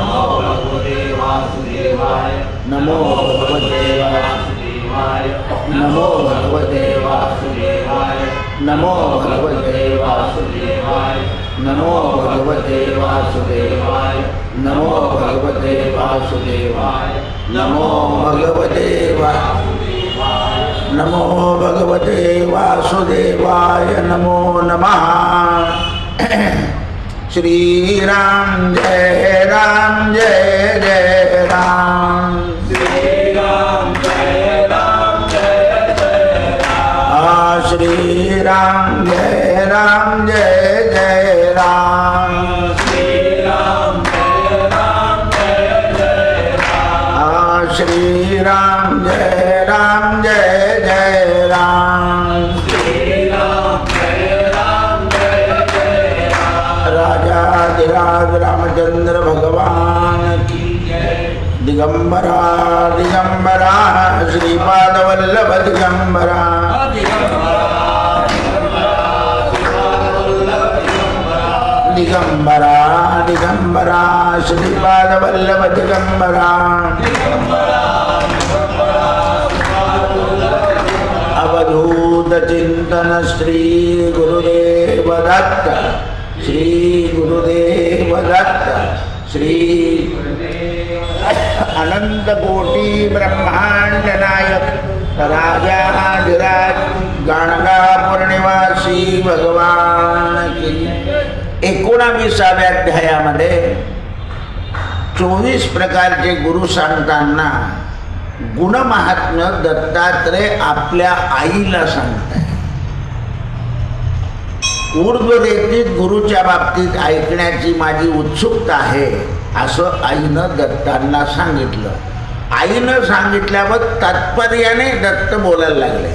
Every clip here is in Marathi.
नमो भगवते वासुदेवाय नमो भगवते वासुदेवाय नमो भगवते वासुदेवाय नमो भगवते वासुदेवाय नमो भगवते वासुदेवाय नमो भगवते वासुदेवाय नमो भगवते नमो भगवते वासुदेवाय नमो नमः। श्री राम जय जय राम। श्री राम जय जय राम श्री राम जय जय राम। श्री राम जय राम श्री राम जय जय राम। श्री राम जय राम राजाधिराज रामचंद्र भगवान की दिगंबरा दिगंबरा श्रीपाद वल्लभ दिगंबरा दिगंबरा दिगंबरा श्रीपाद वल्लभ दिगंबरा अवधूत चिंतन श्री गुरुदेव दत्त श्री गुरुदेव दत्त श्री अनंत कोटी ब्रह्मांड नायक राजाधिराज गाणगापूर निवासी भगवान की 19व्या अध्यायामध्ये 24 प्रकारचे गुरु सांगताना गुणमहात्म्य दत्तात्रय आपल्या आईला सांगताय. ऊर्ध्वरेतीत गुरुच्या बाबतीत ऐकण्याची माझी उत्सुकता आहे असं आईनं दत्तांना सांगितलं. आईनं सांगितल्यावर तात्पर्याने दत्त बोलायला लागले.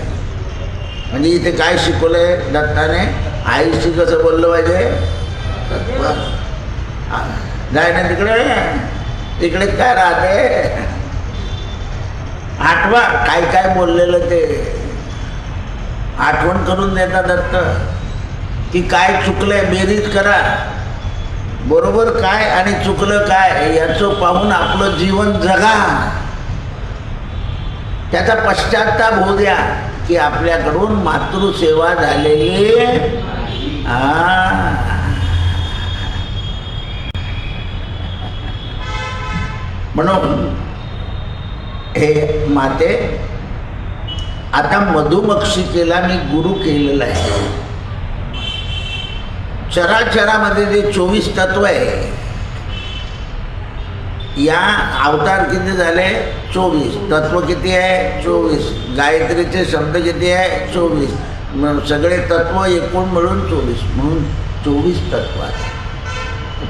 म्हणजे इथे काय शिकवलंय दत्ताने? आईशी कसं बोललं पाहिजे? जाय ना तिकडे काय राहते, आठवा काय काय बोललेलं ते आठवण करून देता दत्त. की काय चुकलंय बेरीज करा, बरोबर काय आणि चुकलं काय याचं पाहून आपलं जीवन जगा. त्याचा पश्चाताप होऊ द्या की आपल्याकडून मातृसेवा झालेली म्हणून हे माते, आता मधुमक्षिकेला मी गुरु केलेला आहे. चराचरामध्ये जे 24 तत्व आहे, या अवतार किती झाले? 24. तत्व किती आहे? 24. गायत्रीचे शब्द किती आहे? 24. सगळे तत्व एकूण मिळून 24. म्हणून 24 तत्व आहे.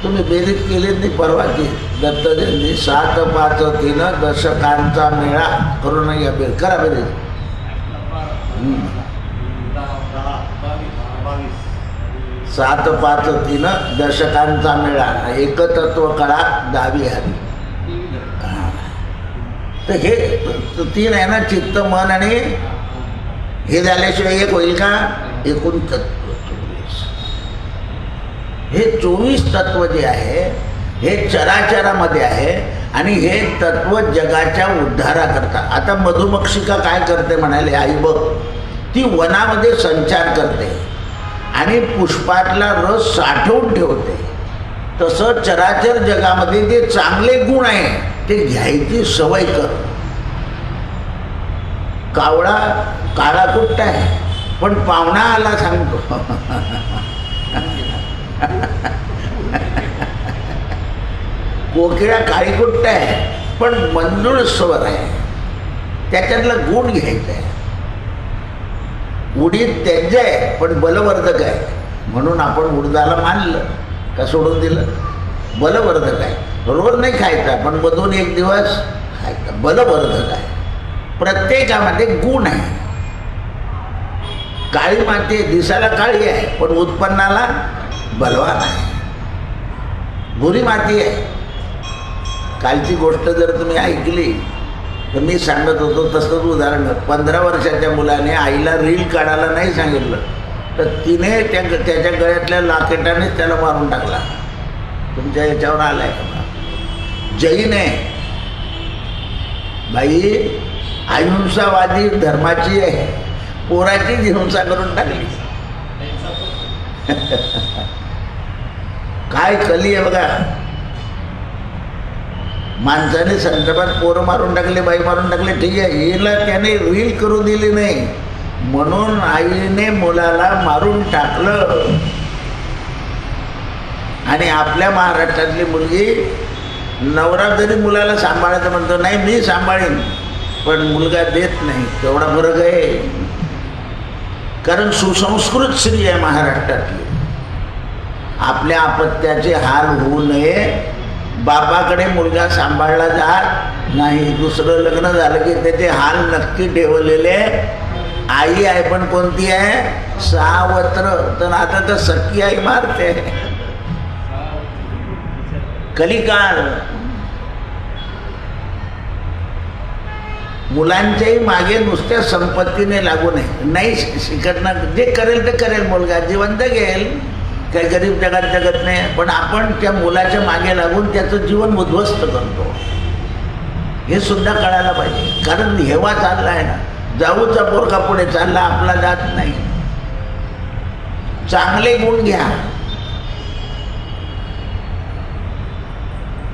तुम्ही बेरीज केली नाही परवाची दत्त जयंती 7, 5, 3 दशकांचा मेळा करू नये. करा बेरीज. 7, 5, 3 दशकांचा मेळा. एकतत्व कळा 10वी हरी. तर हे 3 आहे ना, चित्त मन आणि हे झाल्याशिवाय एक होईल का? एकूण तत्व 24. हे 24 तत्व जे आहे हे चराचरामध्ये आहे आणि हे तत्व जगाच्या उद्धाराकरता. आता मधुमक्षिका काय करते म्हणाले आई बघ, ती वनामध्ये संचार करते आणि पुष्पातला रस साठवून ठेवते. तसं चराचर जगामध्ये जे चांगले गुण आहे ते घ्यायची सवय कर. कावळा काळा कुट्ट आहे पण पाहुणा आला सांगतो. कोकिळा काळी कुट्ट आहे पण मंजूळ स्वर आहे, त्याच्यातला गुण घ्यायचा आहे. उडीद त्याज्य आहे पण बलवर्धक आहे, म्हणून आपण उडदाला मानलं का सोडून दिलं? बलवर्धक आहे, रोज नाही खायचा पण मधून एक दिवस खायचा. बलवर्धक आहे. प्रत्येकामध्ये गुण आहे. काळी माती दिसायला काळी आहे पण उत्पन्नाला बलवान आहे. भुरी माती आहे. कालची गोष्ट जर तुम्ही ऐकली तर मी सांगत होतो तसंच उदाहरण. 15 वर्षाच्या मुलाने आईला रील काढायला नाही सांगितलं तर तिने त्याच्या गळ्यातल्या लाकेटाने त्याला मारून टाकला. तुमच्या याच्यावर आलाय का? जैन आहे बाई, अहिंसावादी धर्माची आहे, पोराचीच हिंसा करून टाकली. काय कली आहे बघा. माणसाने संदर्भात पोरं मारून टाकले, बाई मारून टाकले, ठीक आहे, हिला त्याने रील करू दिली नाही म्हणून आईने मुलाला मारून टाकलं. आणि आपल्या महाराष्ट्रातली मुलगी, नवरा जरी मुलाला सांभाळायचं म्हणतो, नाही मी सांभाळीन, पण मुलगा देत नाही. तेवढा फरक आहे. कारण सुसंस्कृत स्त्री आहे महाराष्ट्रातली. आपल्या अपत्याचे हाल होऊ नये, बापाकडे मुलगा सांभाळला जात नाही. दुसरं लग्न झालं की त्याचे हाल नक्की ठेवलेले. आई आहे पण कोणती आहे? सावत्र. तर आता तर सख्खी आई मारते. कलिकाळ. मुलांच्याही मागे नुसत्या संपत्तीने लागू नये. नाही शिकणार, जे करेल ते करेल मुलगा, जिवंत घेईल, काही गरीब जगात जगत नाही. पण आपण त्या मुलाच्या मागे लागून त्याचं जीवन उद्ध्वस्त करतो, हे सुद्धा कळायला पाहिजे. कारण हेवा चालला आहे ना, जाऊचा पोरका पुढे चालला, आपला जात नाही. चांगले गुण घ्या.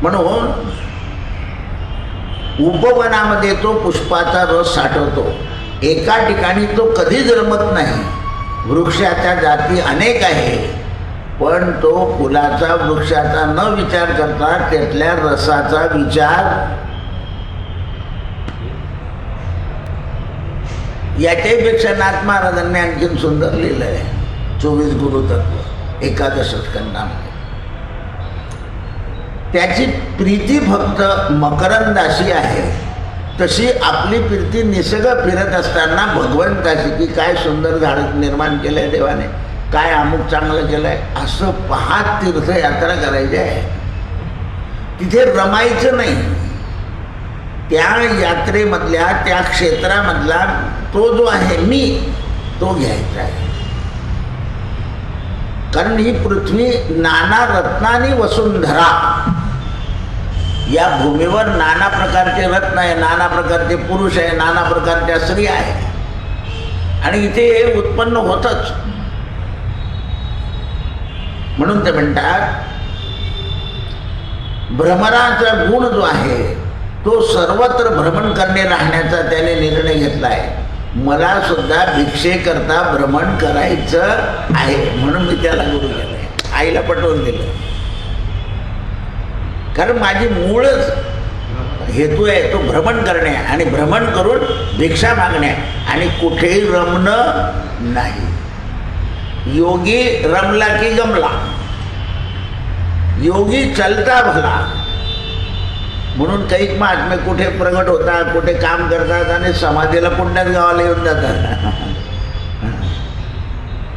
म्हणून उपवनामध्ये तो पुष्पाचा रस साठवतो. एका ठिकाणी तो कधीच रमत नाही. वृक्षाच्या जाती अनेक आहे, पण तो फुलाचा वृक्षाचा न विचार करता त्यातल्या रसाचा विचार. याच्यापेक्षा नाथ महाराजांनी आणखीन सुंदर लिहिलं आहे. 24 गुरुतत्व एकादश स्कंदामध्ये. त्याची प्रीती फक्त मकरंदाशी आहे, तशी आपली प्रीती निसर्ग फिरत असताना भगवंताशी, की काय सुंदर झाड निर्माण केलं आहे देवाने, काय अमुक चांगलं केलं आहे, असं पाहत तीर्थयात्रा करायची आहे. तिथे रमायचं नाही. त्या यात्रेमधल्या, त्या क्षेत्रामधला तो जो आहे मी, तो घ्यायचा आहे. कारण ही पृथ्वी नाना रत्नांनी वसुंधरा. या भूमीवर नाना प्रकारचे रत्न आहे, नाना प्रकारचे पुरुष आहे, नाना प्रकारच्या स्त्री आहे. आणि इथे हे उत्पन्न होतच. म्हणून ते म्हणतात, भ्रमराचा गुण जो आहे तो सर्वत्र भ्रमण करणे राहण्याचा त्याने निर्णय घेतला आहे. मला सुद्धा भिक्षेकरता भ्रमण करायचं आहे, म्हणून मी त्याला गुरु केलं. आईला पटवून दिलं. कारण माझी मूळच हेतू आहे तो भ्रमण करणे, आणि भ्रमण करून भिक्षा मागणे, आणि कुठेही रमणं नाही. योगी रमला की गमला. योगी चलता भला. म्हणून काही महात्मे कुठे प्रगट होतात, कुठे काम करतात, आणि समाधीला पुण्यात गावाला येऊन जातात.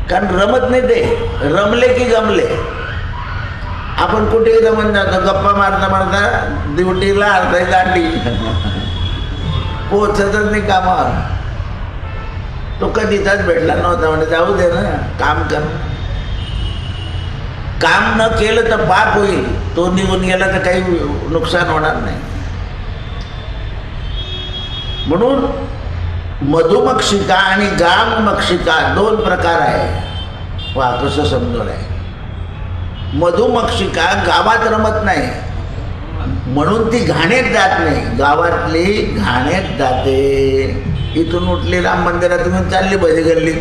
कारण रमत नाही ते. रमले की गमले. आपण कुठेही रमून जातो, गप्पा मारता मारता ड्युटीला अर्धा दांडी, पोचतच नाही कामावर. तो कधीचाच भेटला नव्हता, म्हणजे जाऊ दे ना, काम कर. काम न केलं तर पाप होईल, तो निघून गेला तर काही नुकसान होणार नाही. म्हणून मधुमक्षिका आणि गाममक्षिका 2 प्रकार आहे. वा, कसं समजवलं आहे. मधुमक्षिका गावात रमत नाही, म्हणून ती घाणेत जात नाही. गावातली घाणेत जाते. इथून उठली राम मंदिरातून चालली भजी गल्ली.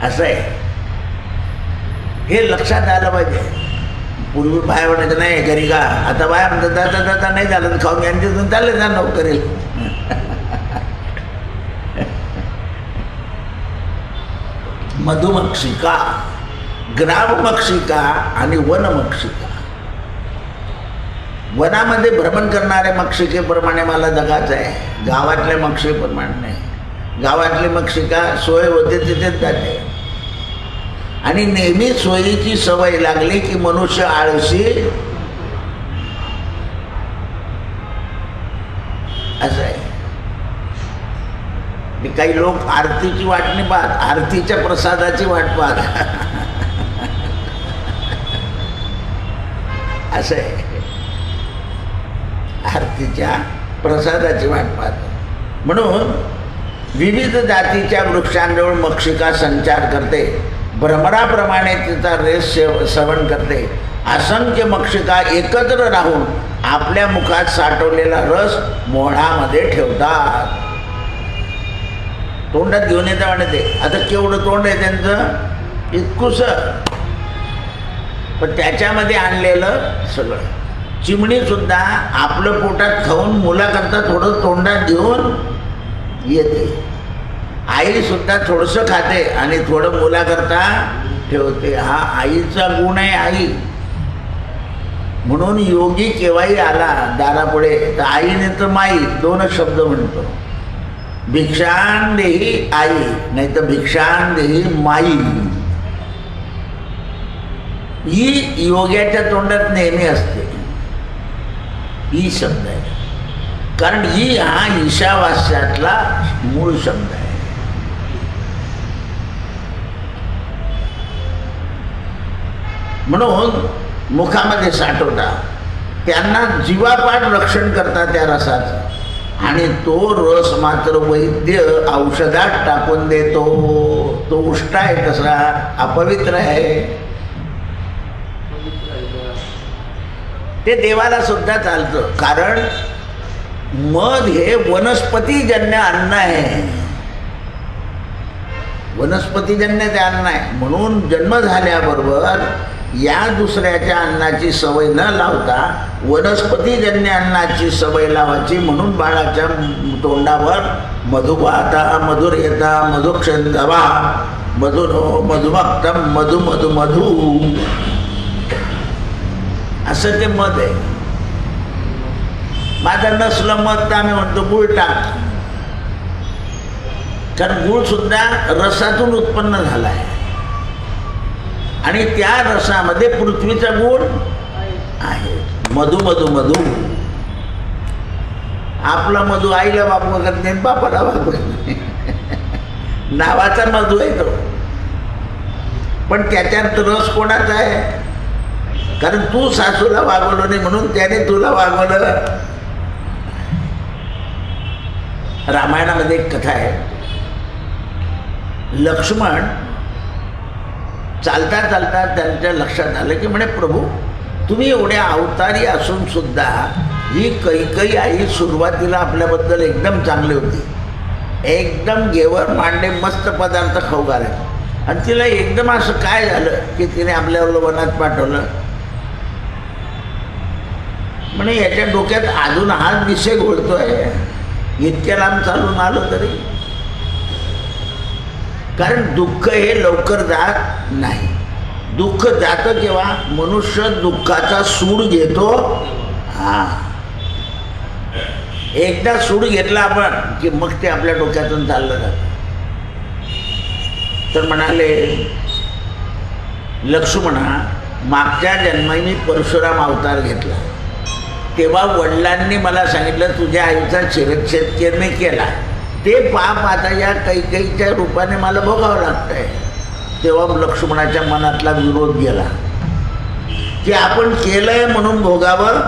असं आहे. हे लक्षात आलं पाहिजे. पूर्वी बाया म्हणायचं नाही घरी का, आता बाया म्हणतात जाता जाता नाही झालं तर खाऊन घ्या, तिथून चालले जा नोकरील. मधुमक्षिका, ग्राममक्षिका आणि वनमक्षिका. वनामध्ये भ्रमण करणाऱ्या मक्षिकेप्रमाणे मला जगायचं आहे, गावातल्या मक्षिकेप्रमाणे नाही. गावातली मक्षिका सोय होते तिथेच जाते. आणि नेहमी सोयीची सवय लागली की मनुष्य आळशी. असं आहे. ते काही लोक आरतीची वाट नाही पाहत, आरतीच्या प्रसादाची वाट पाहत. असं आहे, आरतीच्या प्रसादाची वाट पाहत. म्हणून विविध जातीच्या वृक्षांजवळ मक्षिका संचार करते, भ्रमराप्रमाणे तिचा रेस सेवन करते. असंख्य मक्षिका एकत्र राहून आपल्या मुखात साठवलेला रस मोहळामध्ये ठेवतात. तोंडात घेऊन येतं म्हणते. आता केवढं तोंड आहे त्यांचं, इतकुस, पण त्याच्यामध्ये आणलेलं सगळं. चिमणीसुद्धा आपलं पोटात खाऊन मुलाकरता थोडं तोंडात घेऊन येते. आईसुद्धा थोडंसं खाते आणि थोडं मुलाकरता ठेवते. हा आईचा गुण आहे, आई. म्हणून योगी केव्हाही आला दारापुढे तर आईने तर माई दोनच शब्द म्हणतो. भिक्षान देही आई, नाही तर भिक्षान देही माई. ही योग्याच्या तोंडात नेहमी असते. ही शब्द आहे, कारण ही हा ईशावास्यातला मूळ शब्द आहे. म्हणून मुखामध्ये साठवतात, त्यांना जीवापाड रक्षण करतात त्या रसाचं. आणि तो रस मात्र वैद्य औषधात टाकून देतो. तो उष्ट आहे, कसा अपवित्र आहे. ते देवाला सुद्धा चालतं, कारण मध हे वनस्पतीजन्य अन्न आहे. वनस्पतीजन्य ते अन्न आहे. म्हणून जन्म झाल्याबरोबर या दुसऱ्याच्या अन्नाची सवय न लावता वनस्पतीजन्य अन्नाची सवय लावायची. म्हणून बाळाच्या तोंडावर मधुपाता मधुरेता मधुक्षंधवा मधुरो मधुमक्तम मधु मधु मधु असं ते मध आहे. माझं नसलं मध तर आम्ही म्हणतो गुळ टाक, कारण गुळ सुद्धा रसातून उत्पन्न झाला आहे आणि त्या रसामध्ये पृथ्वीचा गुण आहे. मधु मधु मधु. आपला मधु आईला वापरत करत नाही, बापाला वापरत नाही. नावाचा मधु आहे तो, पण त्याच्यात रस कोणाचा आहे? कारण तू सासूला वागवलं नाही म्हणून त्याने तुला वागवलं. रामायणामध्ये एक कथा आहे. लक्ष्मण चालता चालता त्यांच्या लक्षात आलं की म्हणे, प्रभू तुम्ही एवढ्या अवतारी असून सुद्धा ही कैकई आई सुरुवातीला आपल्याबद्दल एकदम चांगली होती, एकदम घेवर मांडे मस्त पदार्थ खाऊ घालायचे, आणि तिला एकदम असं काय झालं की तिने आपल्याला वनात पाठवलं. म्हणे याच्या डोक्यात अजून हाच विषय घोळतोय, इतक्या लांब चालून आलो तरी. कारण दुःख हे लवकर जात नाही. दुःख जातं केव्हा? मनुष्य दुःखाचा सूड घेतो. हा, एकदा सूड घेतला आपण की मग ते आपल्या डोक्यातून चाललं जातं. तर म्हणाले लक्ष्मणा, मागच्या जन्मी मी परशुराम अवतार घेतला, तेव्हा वडिलांनी मला सांगितलं तुझ्या आईचा शिरच्छेद मी केला, ते पाप आता या कैकेयीच्या रूपाने मला भोगावं लागतंय. तेव्हा लक्ष्मणाच्या मनातला विरोध गेला की आपण केलंय म्हणून भोगावं.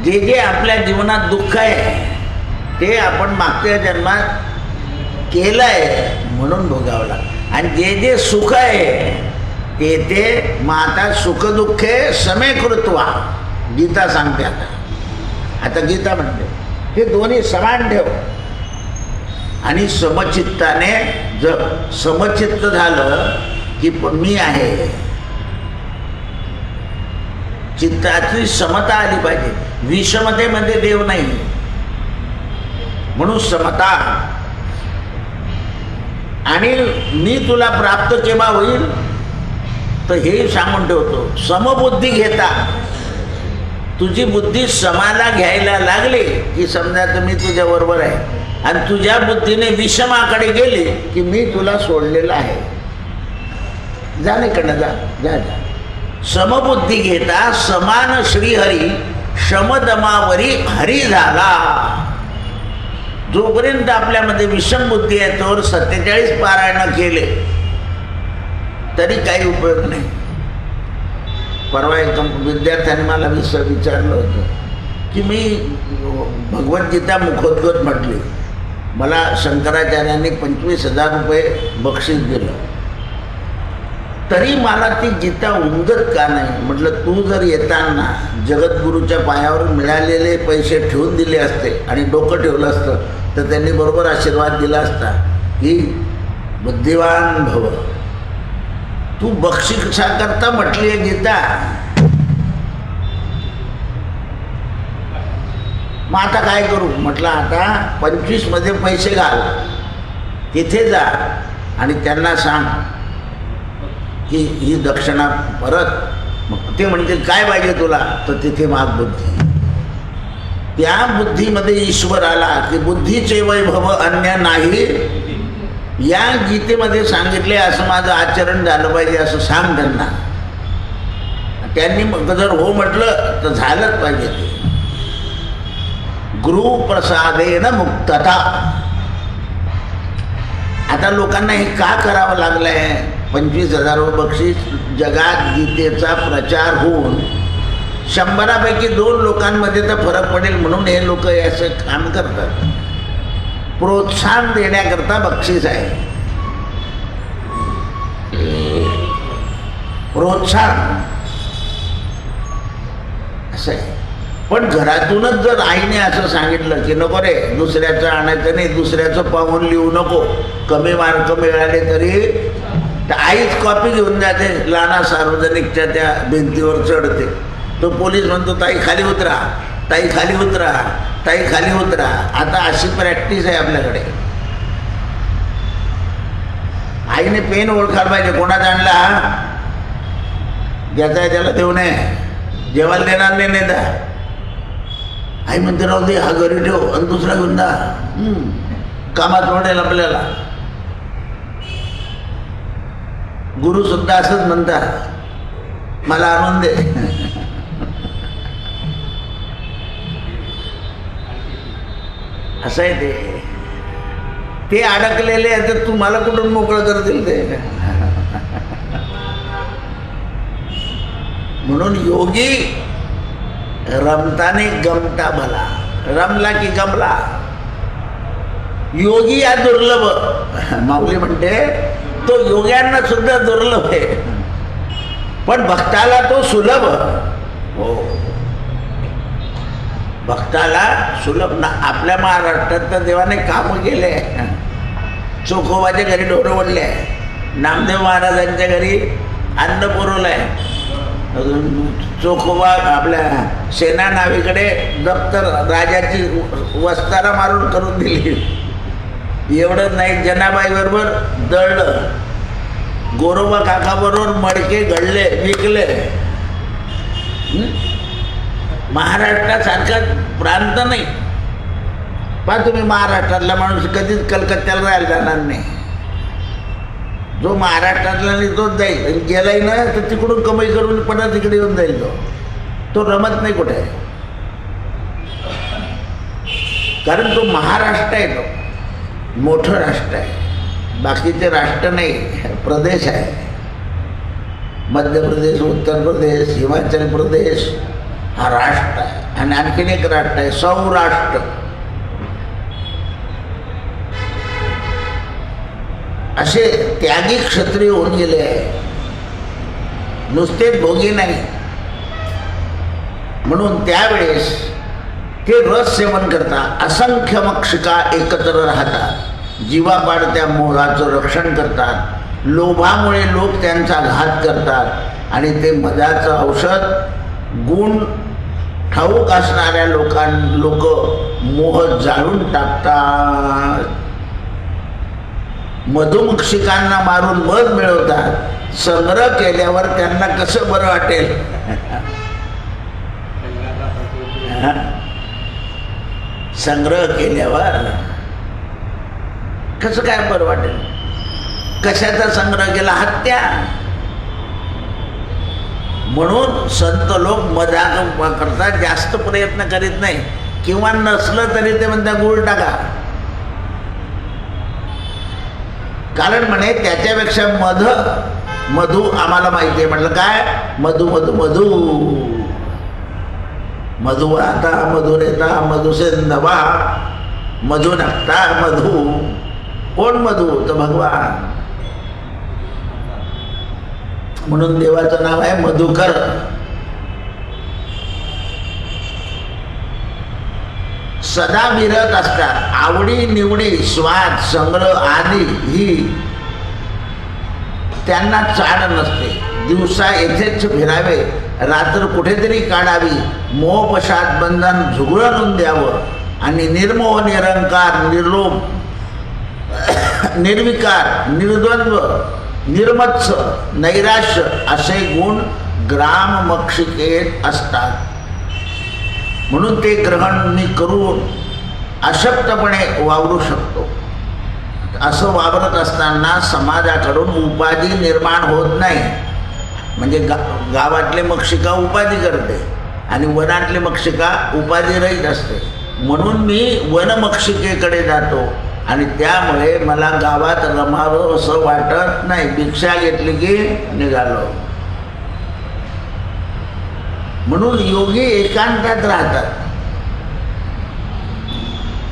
जे जे आपल्या जीवनात दुःख आहे ते आपण मागच्या जन्मात केलंय म्हणून भोगावं लागतं, आणि जे जे सुख आहे ते ते माता सुख दुःखे समे कृत्वा, गीता सांगते. आता गीता म्हणते हे दोन्ही समान ठेव. आणि समचित्ताने जर समचित्त झालं की मी आहे, चित्ताची समता आली पाहिजे. विषमतेमध्ये देव नाही, म्हणून समता. आणि मी तुला प्राप्त केव्हा होईल तर हे सांगून ठेवतो, समबुद्धी घेता. तुझी बुद्धी समाला घ्यायला लागली की समजा तर मी तुझ्याबरोबर आहे, आणि तुझ्या बुद्धीने विषमाकडे गेली की मी तुला सोडलेलं आहे, जाणेकडनं जा जा जा. समबुद्धी घेता समान श्रीहरी, शमदमावरी हरी झाला. जोपर्यंत आपल्यामध्ये विषम बुद्धी आहे तोवर 47 पारायण केले तरी काही उपयोग नाही. परवा एका विद्यार्थ्याने मला विचारलं होतं की मी भगवद्गीता मुखोद्गत म्हटली, मला शंकराचार्यांनी 25,000 रुपये बक्षीस दिलं, तरी मला ती गीता उमजत का नाही. म्हटलं तू जर येताना जगद्गुरूच्या पायावर मिळालेले पैसे ठेवून दिले असते आणि डोकं ठेवलं असतं तर त्यांनी बरोबर आशीर्वाद दिला असता की बुद्धिवान भव. तू बक्षिसाकरता म्हटली आहे गीता, मग आता काय करू. म्हटलं आता 25 मध्ये पैसे घाल, तिथे जा आणि त्यांना सांग की ही दक्षिणा परत. मग ते म्हणतील काय पाहिजे तुला, तर तिथे माग बुद्धी. त्या बुद्धीमध्ये ईश्वर आला की बुद्धीचे वैभव अन्य नाही. या गीतेमध्ये सांगितले असं माझं आचरण झालं पाहिजे असं सांग त्यांना. त्यांनी मग जर हो म्हटलं तर झालंच पाहिजे ते. गुरुप्रसादेन मुक्तता. आता लोकांना हे का करावं लागलंय. 25,000 बक्षीस, जगात गीतेचा प्रचार होऊन 100पैकी 2 लोकांमध्ये तर फरक पडेल म्हणून हे लोक असं काम करतात. प्रोत्साहन देण्याकरता बक्षीस आहे, प्रोत्साहन असं आहे. पण घरातूनच जर आईने असं सांगितलं की नको रे दुसऱ्याचं आणायचं नाही, दुसऱ्याचं पाहून लिहू नको, कमी मार्क मिळाले तरी, तर आईच कॉपी घेऊन जाते, लाना सार्वजनिकच्या त्या भिंतीवर चढते. तो पोलीस म्हणतो ताई खाली उतरा, ताई खाली उतरा, ताई खाली उतरा. आता अशी प्रॅक्टिस आहे आपल्याकडे. आईने पेन ओळखायला पाहिजे कोणाचा आणला, ज्याचा आहे त्याला देऊ नये, जेवायला देणार नाही नेता. आई म्हणते राहू दे, हा घरी ठेव आणि दुसरा घेऊन जा, कामात वाढेल आपल्याला. गुरु सुद्धा असंच म्हणतात, मला आणून दे. असं आहे ते अडकलेले आहे, तर तुम्हाला कुठून मोकळं करतील ते. म्हणून योगी रमताने गमता भला. रमला की गमला. योगी या दुर्लभ. माऊली म्हणते तो योग्यांना सुद्धा दुर्लभ आहे, पण भक्ताला तो सुलभ. हो, भक्ताला सुलभ ना. आपल्या महाराष्ट्रात तर देवाने कामं केले. चोखोबाच्या घरी ढोरं वडले, नामदेव महाराजांच्या घरी अन्न पुरवलं आहे, चोखोबा आपल्या सेना नावीकडे दप्तर राजाची वस्तारा मारून करून दिली. एवढंच नाही, जनाबाई बरोबर दळलं, गोरोबा काकाबरोबर मडके घडले विकले. महाराष्ट्रासारखा प्रांत नाही. पण तुम्ही महाराष्ट्रातला माणूस कधीच कलकत्त्याला राहायला जाणार नाही. जो महाराष्ट्रातला नाही तोच जाईल, गेलाही ना तर तिकडून कमाई करून पुन्हा तिकडे येऊन जाईल. तो रमत नाही कुठे, कारण तो महाराष्ट्र आहे, तो मोठं राष्ट्र आहे. बाकीचे राष्ट्र नाही, प्रदेश आहे. मध्य प्रदेश, उत्तर प्रदेश, हिमाचल प्रदेश हा राष्ट्र आहे. आणि आणखीन एक राष्ट्र आहे सौराष्ट्र. असे त्यागी क्षत्रिय होऊन गेले आहे, नुसतेच भोगी नाही. म्हणून त्यावेळेस ते रस सेवन करतात. असंख्य मक्षिका एकत्र राहतात, जीवापाडत्या मोहाचं रक्षण करतात. लोभामुळे लोक त्यांचा घात करतात आणि ते मदाचं औषध गुण ठाऊक असणाऱ्या लोक मोह जाळून टाकतात. मधुमक्षिकांना मारून मध मिळवतात. संग्रह केल्यावर त्यांना कसं बरं वाटेल. संग्रह केल्यावर कसं काय बरं वाटेल. कशाचा संग्रह केला, हत्या. म्हणून संत लोक मजा करतात, जास्त प्रयत्न करीत नाही. किंवा नसलं तरी ते म्हणतात गुळ टाका, कारण म्हणे त्याच्यापेक्षा मधू आम्हाला माहिती आहे. म्हटलं काय? मधू मधू मधू मधु आता मधुरेता मधुसेंदवा मधु नक्ता मधु. कोण मधु? तर भगवान. म्हणून देवाचं नाव आहे मधुकर. सदा विरत असतात. आवडी निवडी स्वाद संग्रह आदी ही त्यांना चाड नसते. दिवसा येथेच फिरावे, रात्र कुठेतरी काढावी, मोहपशात बंधन झुगळून द्यावं आणि निर्मोह निरंकार निर्लोभ निर्विकार निर्द्वंद्व निर्मत्स नैराश्य असे गुण ग्राममक्षिकेत असतात. म्हणून ते ग्रहण मी करून अशक्तपणे वावरू शकतो. असं वावरत असताना समाजाकडून उपाधी निर्माण होत नाही. म्हणजे गावातले मक्षिका उपाधी करते आणि वनातले मक्षिका उपाधी रहित असते. म्हणून मी वनमक्षिकेकडे जातो आणि त्यामुळे मला गावात रमावं असं वाटत नाही. भिक्षा घेतली की निघालो. म्हणून योगी एकांतात राहतात.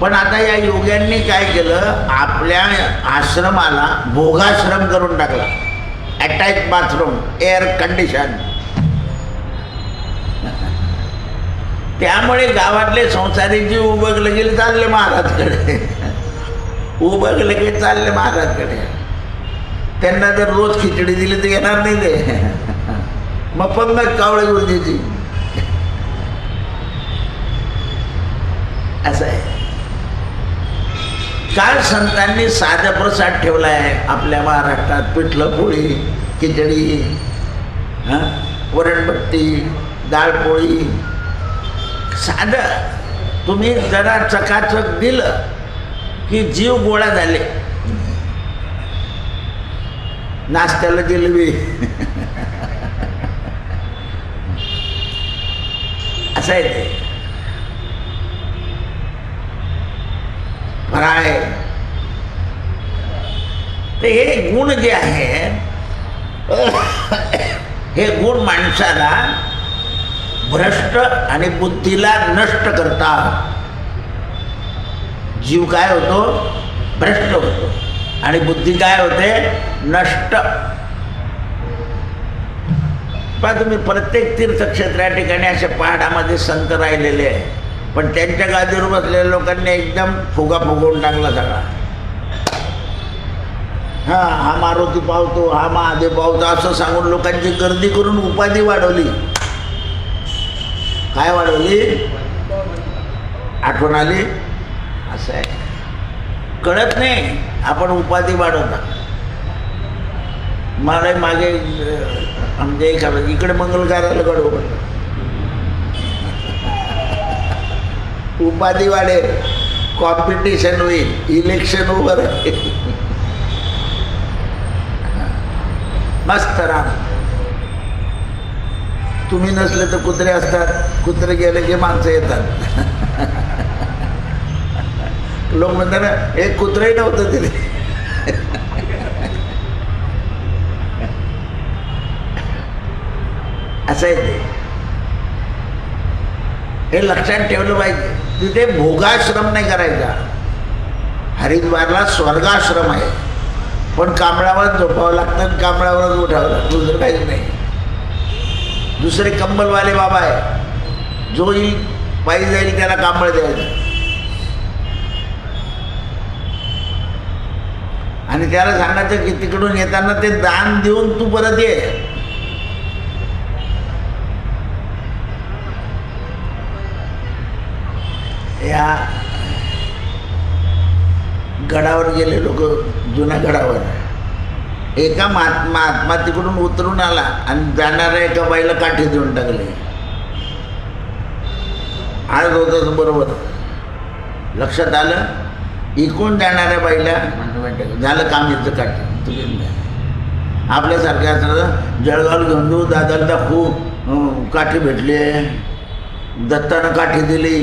पण आता या योग्यांनी काय केलं? आपल्या आश्रमाला भोगाश्रम करून टाकला. Attach bathroom, air condition. त्यामुळे गावातले संसारीची उबगले गेले चालले महाराजकडे. उबगले की चालले महाराजकडे. त्यांना जर रोज खिचडी दिली तर येणार नाही ते. मग पंगत कावळे गुरुजीची. असं आहे. काल संतांनी साधा प्रसाद ठेवला आहे आपल्या महाराष्ट्रात. पिठलं पोळी, खिचडी, वरणबट्टी, डाळपोळी. साधं तुम्ही जरा चकाचक दिलं की जीव गोळा झाले. नाश्त्याला जिलबी. असं आहे ते. फराळ. तर हे गुण जे आहे हे गुण माणसाला भ्रष्ट आणि बुद्धीला नष्ट करतात. जीव काय होतो? भ्रष्ट होतो आणि बुद्धी काय होते? नष्ट. पण तुम्ही प्रत्येक तीर्थक्षेत्र या ठिकाणी अशा पहाडामध्ये संत राहिलेले आहे. पण त्यांच्या गादीवर बसलेल्या लोकांनी एकदम फुगा फुगवून टाकला सगळा. हा मारुती पावतो, हा महादेव पावतो असं सांगून लोकांची गर्दी करून उपाधी वाढवली. काय वाढवली? आठवण आली? असं आहे. कळत नाही आपण उपाधी वाढवता. मला मागे आमच्या एका इकडे मंगल कार्याला गडबड. उपाधी वाढेल, कॉम्पिटिशन होईल, इलेक्शन उभं राहील. मस्त राम. तुम्ही नसले तर कुत्रे असतात, कुत्रे गेले की माणसं येतात. लोक म्हणतात ना, एक कुत्रही नव्हतं तिथे. असं आहे ते. हे लक्षात ठेवलं पाहिजे. तिथे भोगाश्रम नाही करायचा. हरिद्वारला स्वर्गाश्रम आहे. पण कांबळावर झोपावं लागतं, कांबळावरच उठावं लागतं, दुसरं काहीच नाही. दुसरे कंबलवाले बाबा आहे. जो येईल पायी जाईल त्याला कांबळ द्यायचं आणि त्याला सांगायचं की तिकडून येताना ते दान देऊन तू परत ये. या गडावर गेले लोक, जुन्या गडावर. एका महात्मा तिकडून उतरून आला आणि जाणाऱ्या एका बाईला काठी देऊन टाकले. आज होतं बरोबर लक्षात आलं. इकून जाणाऱ्या बाईला झालं काम याचं काठी तुम्ही. आपल्यासारख्या असं जळगाव घेऊन देऊ, दादाला खूप काठी भेटली, दत्तानं काठी दिली,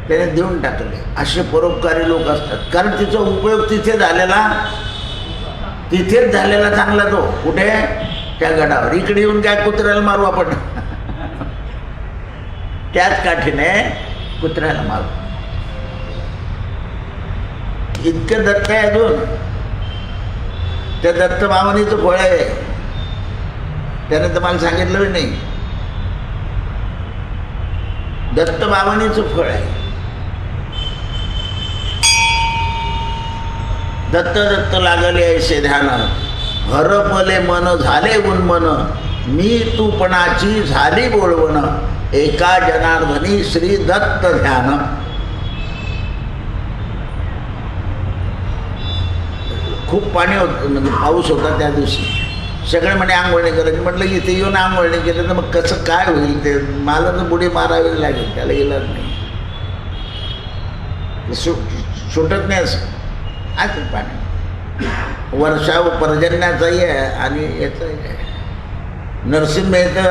त्याने देऊन टाकले. असे परोपकारी लोक असतात. कारण तिचा उपयोग तिथे झालेला तिथेच झालेला चांगला तो. कुठे? त्या गडावर. इकडे येऊन काय कुत्र्याला मारू आपण? त्याच काठीने कुत्र्याला मारू. इतकं दत्त आहे अजून. त्या दत्त मामानीचं फळ आहे. त्याने तर मला सांगितलं नाही. दत्त मामानीचं फळ आहे. दत्त दत्त लागले ऐसे ध्यान, हरपले मन झाले उन्मन, मी तूपणाची झाली बोलवण, एका जनार्दनी श्री दत्त ध्यान. खूप पाणी होतं, म्हणजे पाऊस होता त्या दिवशी. सगळे म्हणे आंघोळणी करायची. म्हटलं इथे येऊन आंघोळणी केलं तर मग कसं काय होईल? ते मला तर बुडी मारावी लागेल. त्याला इलाज नाही, सुटत नाही असं. आहे पाणी. वर्षा पर्जन्याचाही आहे आणि याचंही आहे. नरसिंह मेहता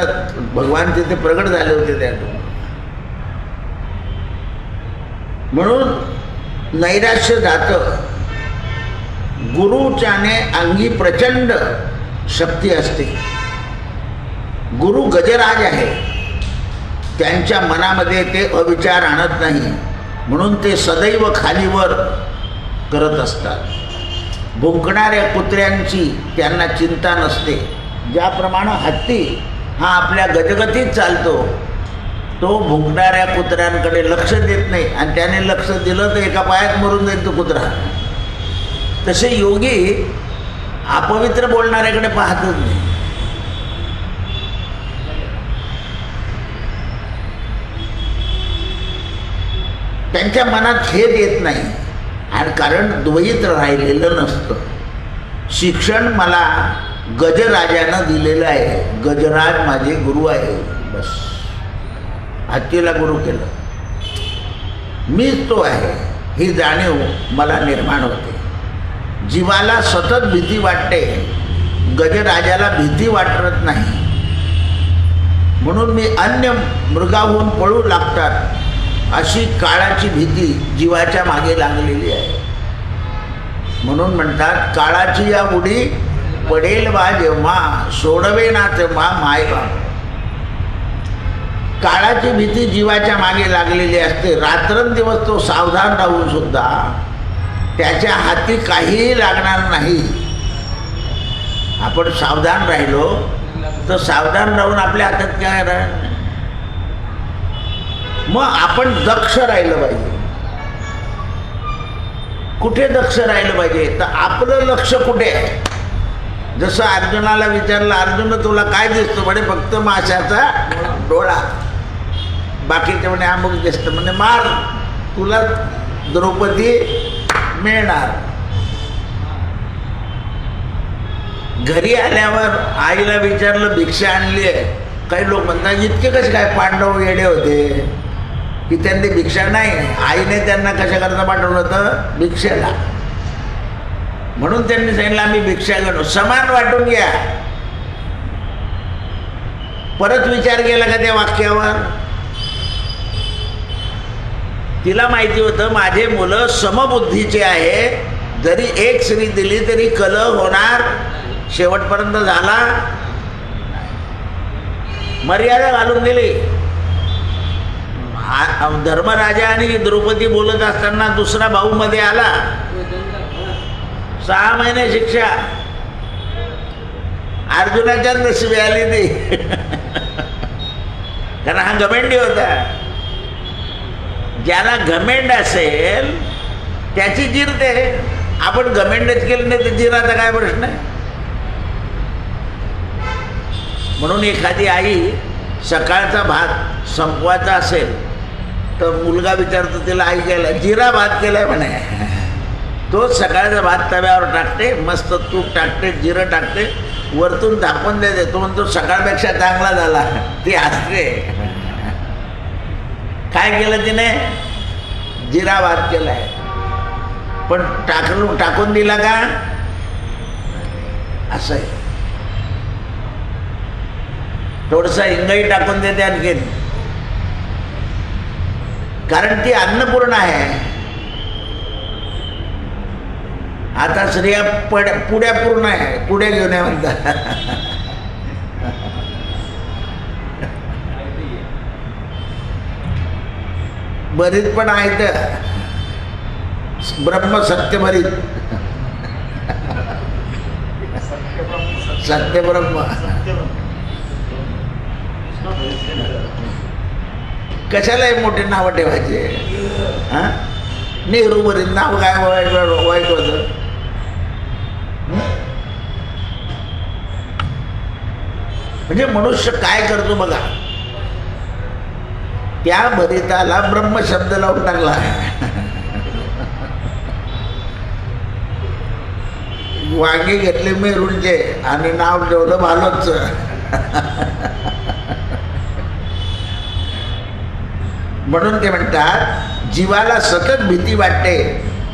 भगवान तिथे प्रगट झाले होते त्यातून. म्हणून नैराश्य जातं. गुरुच्याने अंगी प्रचंड शक्ती असते. गुरु गजराज आहे. त्यांच्या मनामध्ये ते अविचार आणत नाही, म्हणून ते सदैव खालीवर करत असतात. भुंकणाऱ्या कुत्र्यांची त्यांना चिंता नसते. ज्याप्रमाणे हत्ती हा आपल्या गजगतीत चालतो, तो भुंकणाऱ्या कुत्र्यांकडे लक्ष देत नाही. आणि त्याने लक्ष दिलं तर एका पायात मरून जाईल तो कुत्रा. तसे योगी अपवित्र बोलणाऱ्याकडे पाहतच नाही. त्यांच्या मनात खेद येत नाही. आणि कारण द्वैत राहिलेलं नसतं. शिक्षण मला गजराजानं दिलेलं आहे. गजराज माझे गुरु आहे. बस, हत्तीला गुरु केलं. मीच तो आहे ही जाणीव मला निर्माण होते. जीवाला सतत भीती वाटते, गजराजाला भीती वाटत नाही. म्हणून मी अन्य मृगाहून पळू लागतात अशी काळाची भीती जीवाच्या मागे लागलेली आहे. म्हणून म्हणतात, काळाची या उडी पडेल बा जेव्हा, सोडवे ना तेव्हा मायबाप. काळाची भीती जीवाच्या मागे लागलेली असते. रात्रंदिवस तो सावधान राहून सुद्धा त्याच्या हाती काहीही लागणार नाही. आपण सावधान राहिलो तर सावधान राहून आपल्या हातात काय राहणार. मग आपण दक्ष राहिलं पाहिजे. कुठे दक्ष राहिलं पाहिजे? तर आपलं लक्ष कुठे आहे? जसं अर्जुनाला विचारलं, अर्जुन तुला काय दिसतं? म्हणे फक्त माशाचा डोळा, बाकीचे म्हणे अमुक दिसतं. म्हणजे मार, तुला द्रौपदी मिळणार. घरी आल्यावर आईला विचारलं, भिक्षा आणली आहे? काही लोक म्हणतात इतके कसे काय पांडव येडे होते की त्यांनी भिक्षा नाही, आईने त्यांना कशाकरता पाठवलं होतं? भिक्षेला. म्हणून त्यांनी सांगितलं आम्ही भिक्षा घेणं, समान वाटून घ्या. परत विचार केला का त्या वाक्यावर? तिला माहिती होतं माझे मुलं समबुद्धीचे आहे. जरी एक स्त्री दिली तरी कलह होणार, शेवटपर्यंत झाला. मर्यादा घालून दिली. धर्मराजा आणि द्रौपदी बोलत असताना दुसरा भाऊ मध्ये आला. 6 महिने शिक्षा. अर्जुनाच्या नशिबी आली ती. कारण हा घमेंडी होता. ज्याला घमेंड असेल त्याची जिरते. आपण घमेंडच केलं नाही तर जिराचा काय प्रश्न आहे? म्हणून एखादी आई सकाळचा भात संपवायचा असेल तर मुलगा विचारतो तिला, आई केला जिरा भात केलाय म्हणे. तोच सकाळचा भात तव्यावर टाकते, मस्त तूप टाकते, जिरं टाकते, वरतून झाकून देते. तो म्हणतो सकाळपेक्षा चांगला झाला. ती हसते. काय केलं तिने? जिरा भात केलाय. पण टाकून दिला का? असं आहे. थोडंसं हिंगही टाकून देते आणखीन. कारण ती अन्नपूर्ण आहे. आता स्त्रिया पुड्या पूर्ण आहे, पुड्या घेऊन या म्हणतात. बरीच पण आहेत ब्रह्म सत्य बरीच, सत्य ब्रह्म. कशाला हे मोठे नावं ठेवायचे? हा, नेहरू बरीच नाव काय वाईट होतं. म्हणजे मनुष्य काय करतो बघा, त्या भरिताला ब्रह्म शब्द लावून टाकला. वांगे घेतले मेरूनचे आणि नाव ठेवलं भालोच. म्हणून ते म्हणतात जीवाला सतत भीती वाटते,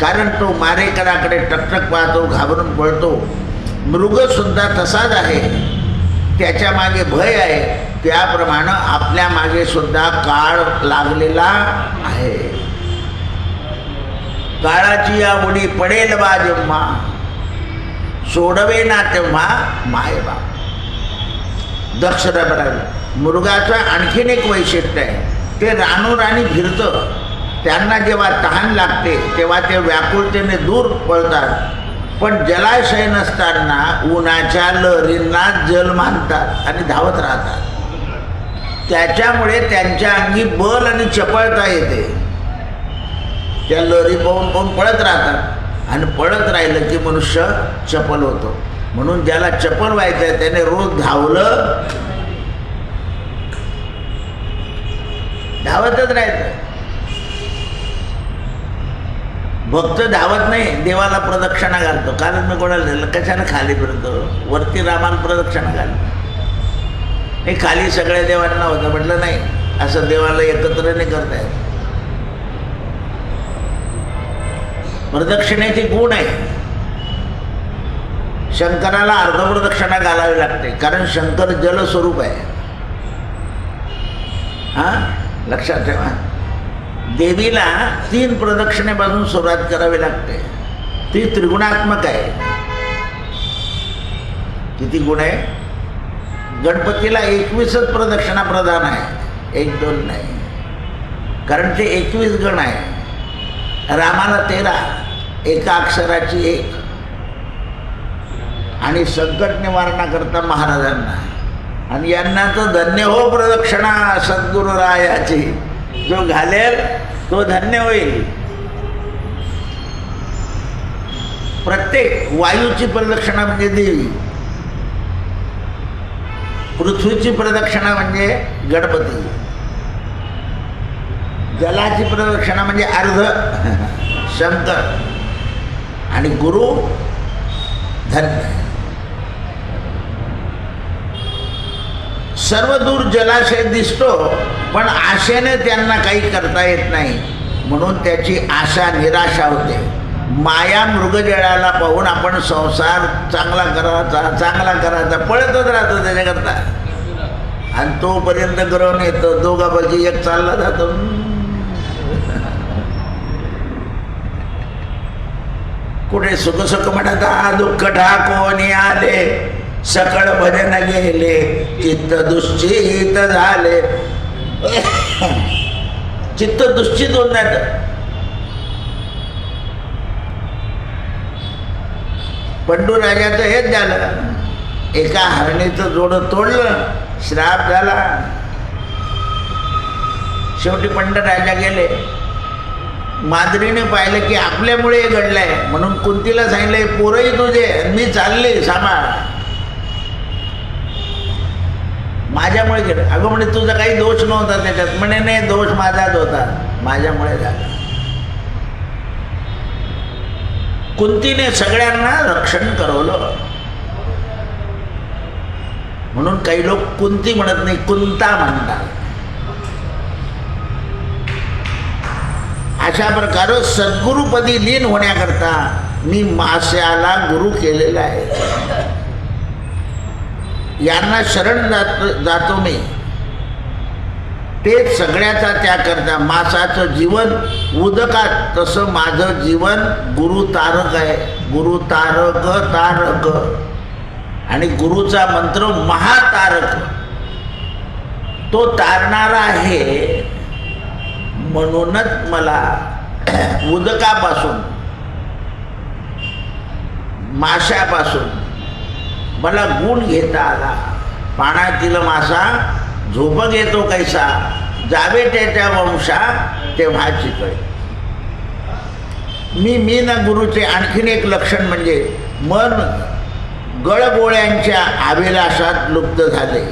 कारण तो मारेकराकडे टकटक पाहतो, घाबरून पळतो. मृग सुद्धा तसाच आहे, त्याच्या मागे भय आहे. त्याप्रमाणे आपल्या मागे सुद्धा काळ लागलेला आहे. काळाची या उडी पडेल बा जेव्हा, सोडवे ना तेव्हा मायबा. दक्षता मृगाचं आणखीन एक वैशिष्ट्य आहे, ते रानोराणी फिरतं. त्यांना जेव्हा तहान लागते तेव्हा ते व्याकुळतेने दूर पळतात, पण जलाशय नसताना उन्हाच्या लहरींना जल मानतात आणि धावत राहतात. त्याच्यामुळे त्यांच्या अंगी बल आणि चपळता येते. त्या लहरी पाहून पाहून पळत राहतात आणि पळत राहिलं की मनुष्य चपल होतो. म्हणून ज्याला चपल व्हायचं आहे त्याने रोज धावलं, धावतच राहायचं. भक्त धावत नाही, देवाला प्रदक्षिणा घालतो. कारण मी कोणाला दिलं, कशाला खाली फिरतो, वरती रामाला प्रदक्षिणा घालतो. हे खाली सगळ्या देवांना होतं. म्हटलं नाही, असं देवाला एकत्र नाही करता येत. प्रदक्षिणेचे गुण आहे. शंकराला अर्धप्रदक्षिणा घालावी लागते, कारण शंकर जलस्वरूप आहे. हा, लक्षात ठेवा. देवीला 3 प्रदक्षिणेपासून सुरुवात करावी लागते. ती त्रिगुणात्मक आहे. किती गुण आहे? गणपतीला 21च प्रदक्षिणा प्रधान आहे, 1-2 नाही, कारण ते 21 गण आहे. रामाला 13, एका अक्षराची 1. आणि संकट निवारणाकरता महाराजांना. आणि यांना तर धन्य हो प्रदक्षिणा सद्गुरू रायाची. जो घालेल तो धन्य होईल. प्रत्येक वायूची प्रदक्षिणा म्हणजे देवी, पृथ्वीची प्रदक्षिणा म्हणजे गणपती, जलाची प्रदक्षिणा म्हणजे अर्ध शंकर, आणि गुरु धन्य. सर्व दूर जलाशय दिसतो, पण आशेने त्यांना काही करता येत नाही. म्हणून त्याची आशा निराशा होते. माया मृगजळाला पाहून आपण संसार चांगला करायचा पळतच राहतो त्याच्याकरता. आणि तोपर्यंत ग्रहण येतं, दोघापैकी एक चालला जातो. कुठे सुख सुख म्हणत दुःख ठाकोनी आले, सकळ भजन गेले, चित्त दुश्चित झाले. चित्त दुश्चित होऊन जातं. पंडूराजाचं हेच झालं. एका हरणीचं जोडं तोडलं, श्राप झाला. शेवटी पंडराजा गेले. माद्रीने पाहिलं की आपल्यामुळे हे घडलंय, म्हणून कुंतीला सांगितलंय पोरही तुझे, मी चालले सांभाळ, माझ्यामुळे गेलं. अगं म्हणे तुझा काही दोष नव्हता त्याच्यात. म्हणे नाही, दोष माझाच होता, माझ्यामुळे झाला. कुंतीने सगळ्यांना रक्षण करवलं. म्हणून काही लोक कुंती म्हणत नाही, कुंता म्हणतात. अशा प्रकारे सद्गुरुपदी लीन होण्याकरता मी मास्याला गुरु केलेला आहे. यांना शरण जातो मी. तेच सगळ्याचा त्याग करता. मासाचं जीवन उदकात, तसं माझं जीवन गुरु तारक आहे. गुरु तारक तारक, आणि गुरुचा मंत्र महातारक, तो तारणारा आहे. म्हणूनच मला उदकापासून, माशापासून मला गुण घेता आला. पाण्यातील मासा झोप घेतो कैसा, जावे त्याच्या वंशा तेव्हाची कळे. मी ना गुरुचे आणखीन एक लक्षण म्हणजे मन गळगोळ्यांच्या अभिलाषात लुप्त झाले.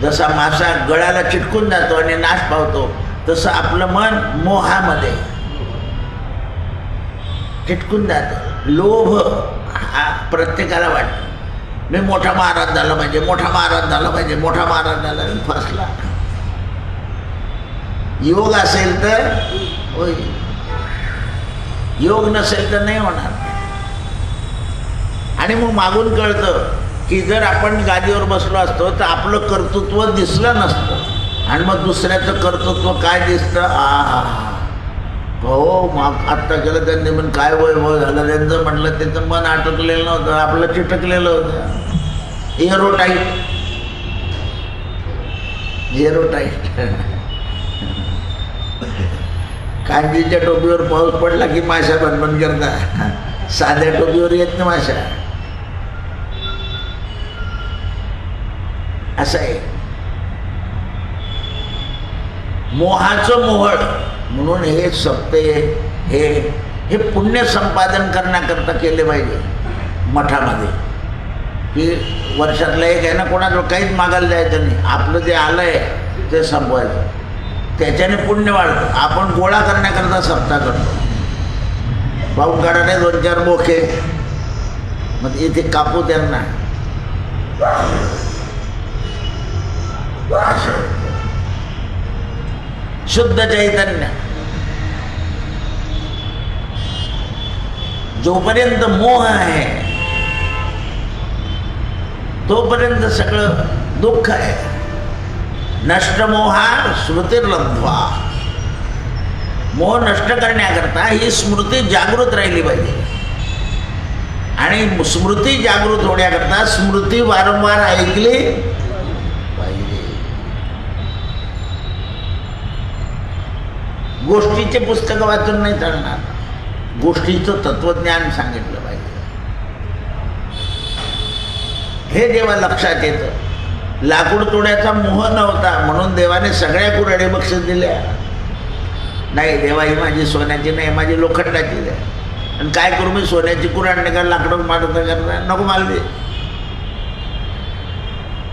जसा मासा गळाला चिटकून जातो आणि नाश पावतो, तसं आपलं मन मोहामध्ये चिटकून जातं. लोभ हा प्रत्येकाला वाटतो. मी मोठा महाराज झाला पाहिजे, मोठा महाराज झाला पाहिजे, मोठा महाराज झाला, फसला. योग असेल तर होय, योग नसेल तर नाही होणार. आणि मग मागून कळतं की जर आपण गादीवर बसलो असतो तर आपलं कर्तृत्व दिसलं नसतं, आणि मग दुसऱ्याचं कर्तृत्व काय दिसतं. हो, मग आत्ता केलं त्यांनी, पण काय वैभव झालं त्यांचं. म्हटलं त्याचं मन अटकलेलं नव्हतं, आपलं चिटकलेलं होतं. एरोटाईट, एरोटाईट. कांजीच्या टोपीवर पाऊस पडला की माशा बनबन करता, साध्या टोपीवर येत नाही माशा. असं आहे मोहाचं मोहळ. म्हणून हे सप्ते हे पुण्य संपादन करण्याकरता केले पाहिजे मठामध्ये. की वर्षातलं एक आहे ना, कोणाजवळ काहीच मागायला द्यायचं नाही, आपलं जे आलं आहे ते संपवायचं, त्याच्याने पुण्य वाढतं. आपण गोळा करण्याकरता सप्ताह करतो. पाहून काढाने 2-4 बोखे, मग इथे कापू त्यांना. शुद्ध चैतन्य. जोपर्यंत मोह आहे तोपर्यंत सगळं दुःख आहे. नष्टमोहा स्मृतिर्लब्ध्वा. मोह नष्ट करण्याकरता ही स्मृती जागृत राहिली पाहिजे, आणि स्मृती जागृत होण्याकरता स्मृती वारंवार ऐकली पाहिजे. गोष्टीचे पुस्तक वाचून नाही चालणार, गोष्टीचं तत्वज्ञान सांगितलं पाहिजे. हे जेव्हा लक्षात येतं, लाकूड तोड्याचा मोह नव्हता म्हणून देवाने सगळ्या कुऱ्हाडी बक्षीस दिल्या. नाही, देवा ही माझी सोन्याची नाही, माझी लोखंडाची आहे. आणि काय करू मी, सोन्याची कुऱ्हाड नाही का लाकडं मारत करणार, नको मला दे.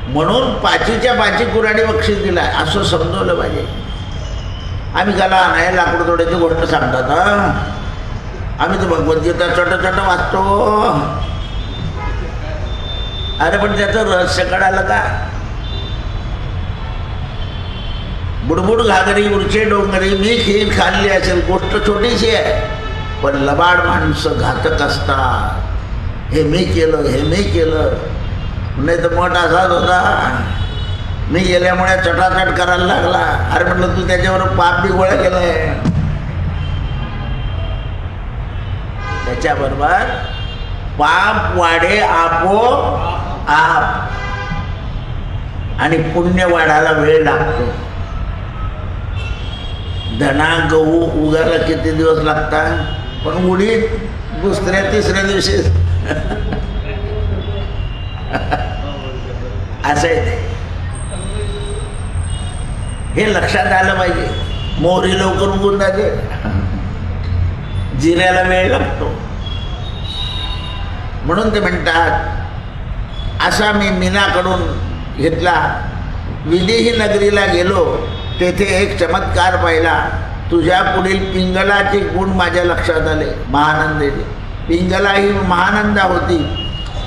म्हणून 5च्या 5 कुऱ्हाडी बक्षीस दिला, असं समजवलं पाहिजे. आम्ही त्याला नाही लाकूड तोड्याची गोष्ट सांगतात. आम्ही तर भगवद्गीता छोटं वाचतो. अरे पण त्याचं रहस्य कळालं का? बुडबुड घागरी उरचे डोंगरी, मी खीर खाल्ली असेल, गोष्ट छोटीशी आहे, पण लबाड माणसं घातक असतात. हे मी केलं, हे मी केलं. नाही तर मठ असाच होता, मी गेल्यामुळे चटाचट करायला लागला. अरे म्हटलं तू त्याच्यावर पाप बी गोळा केलाय. त्याच्याबरोबर पाप वाढे आपोआप, आणि पुण्य वाढायला वेळ लागतो. धना गहू उगायला किती दिवस लागतात, पण उडीद 2-3 दिवशी. असं आहे ते. हे लक्षात आलं पाहिजे. मोहरी लवकर उगून जाते, जिऱ्याला वेळ लागतो. म्हणून ते म्हणतात, असा मी मीनाकडून घेतला. विदेही नगरीला गेलो, तेथे एक चमत्कार पाहिला. तुझ्या पुढील पिंगलाचे गुण माझ्या लक्षात आले. महानंदाचे. पिंगला ही महानंदा होती.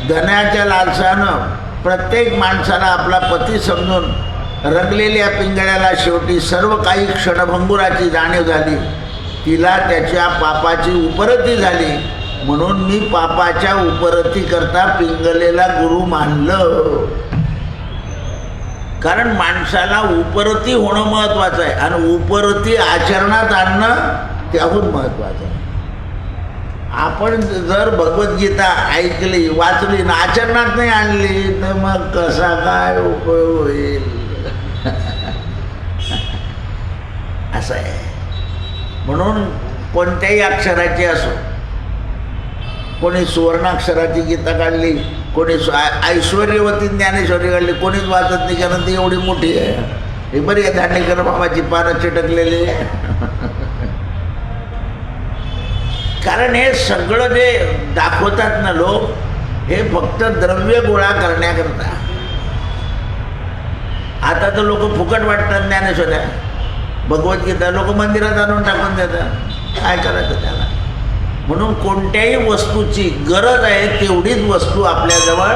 धनाच्या लालसानं प्रत्येक माणसाला आपला पती समजून रंगलेल्या पिंगळ्याला शेवटी सर्व काही क्षणभंगुराची जाणीव झाली. तिला त्याच्या पापाची उपरती झाली. म्हणून मी पापाच्या उपरती करता पिंगलेला गुरु मानलं. कारण माणसाला उपरती होणं महत्त्वाचं आहे आणि उपरती आचरणात आणणं त्याहून महत्त्वाचं आहे. आपण जर भगवद्गीता ऐकली वाचली ना आचरणात नाही आणली तर मग कसा काय उपयोग होईल असं आहे. म्हणून कोणत्याही अक्षराची असो, कोणी सुवर्णाक्षराची गीता काढली, कोणी ऐश्वर्यवती ज्ञानेश्वरी काढली, कोणीच वाचत नाही कारण ती एवढी मोठी आहे. हे बरी आहे दांडेकर मामाची पानं चिटकलेली कारण हे सगळं जे दाखवतात ना लोक हे फक्त द्रव्य गोळा करण्याकरता. आता तर लोक फुकट वाटतात ज्ञानेश्वऱ्या भगवद्गीता लोक मंदिरात आणून टाकून देतात. काय करायचं त्याला. म्हणून कोणत्याही वस्तूची गरज आहे तेवढीच वस्तू आपल्याजवळ,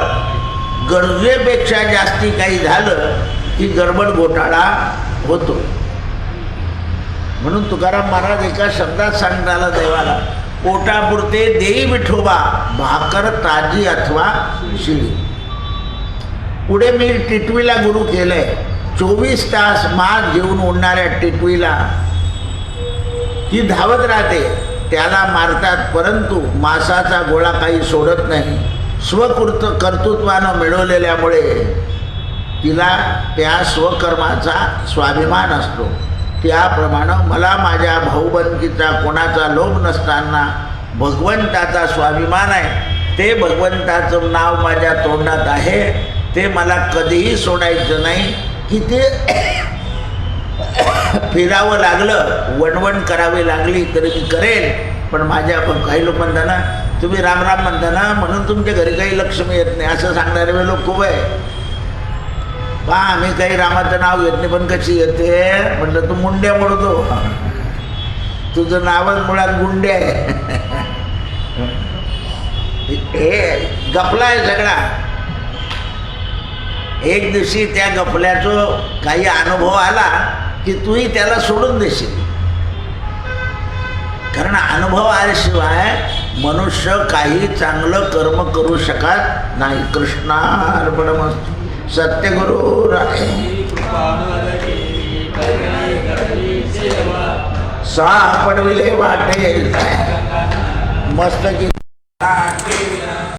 गरजेपेक्षा जास्ती काही झालं की गडबड घोटाळा होतो. म्हणून तुकाराम महाराज एका शब्दात सांगताला देवाला, पोटापुरते देई विठोबा भाकर ताजी अथवा शिळी. पुढे मी टिटवीला गुरु केलंय. 24 तास मास घेऊन उडणाऱ्या टिटवीला ही धावत राहते, त्याला मारतात परंतु मासाचा गोळा काही सोडत नाही. कर्तृत्वानं मिळवलेल्यामुळे तिला त्या स्वकर्माचा स्वाभिमान असतो. त्याप्रमाणे मला माझ्या भाऊबंदकीचा कोणाचा लोभ नसताना भगवंताचा स्वाभिमान आहे. ते भगवंताचं नाव माझ्या तोंडात आहे, ते मला कधीही सोडायचं नाही. की ते फिरावं लागलं, वणवण करावी लागली तरी मी करेल. पण माझ्या काही लोक म्हणता ना तुम्ही राम राम म्हणता ना म्हणून तुमच्या घरी काही लक्ष्मी येत नाही असं सांगणारे लोक खूप आहे. पहा आम्ही काही रामाचं नाव घेत नाही पण कशी येते म्हटलं तू मुंड्या मोडतो, तुझं नावच मुळात गुंडे आहे. हे गपला आहे सगळा. एक दिवशी त्या गपल्याचं काही अनुभव आला की तूही त्याला सोडून देशील. कारण अनुभव आल्याशिवाय मनुष्य काही चांगलं कर्म करू शकत नाही. कृष्णार्पणमस्तु. सत्यगुरु सापडविले वाटे मस्त की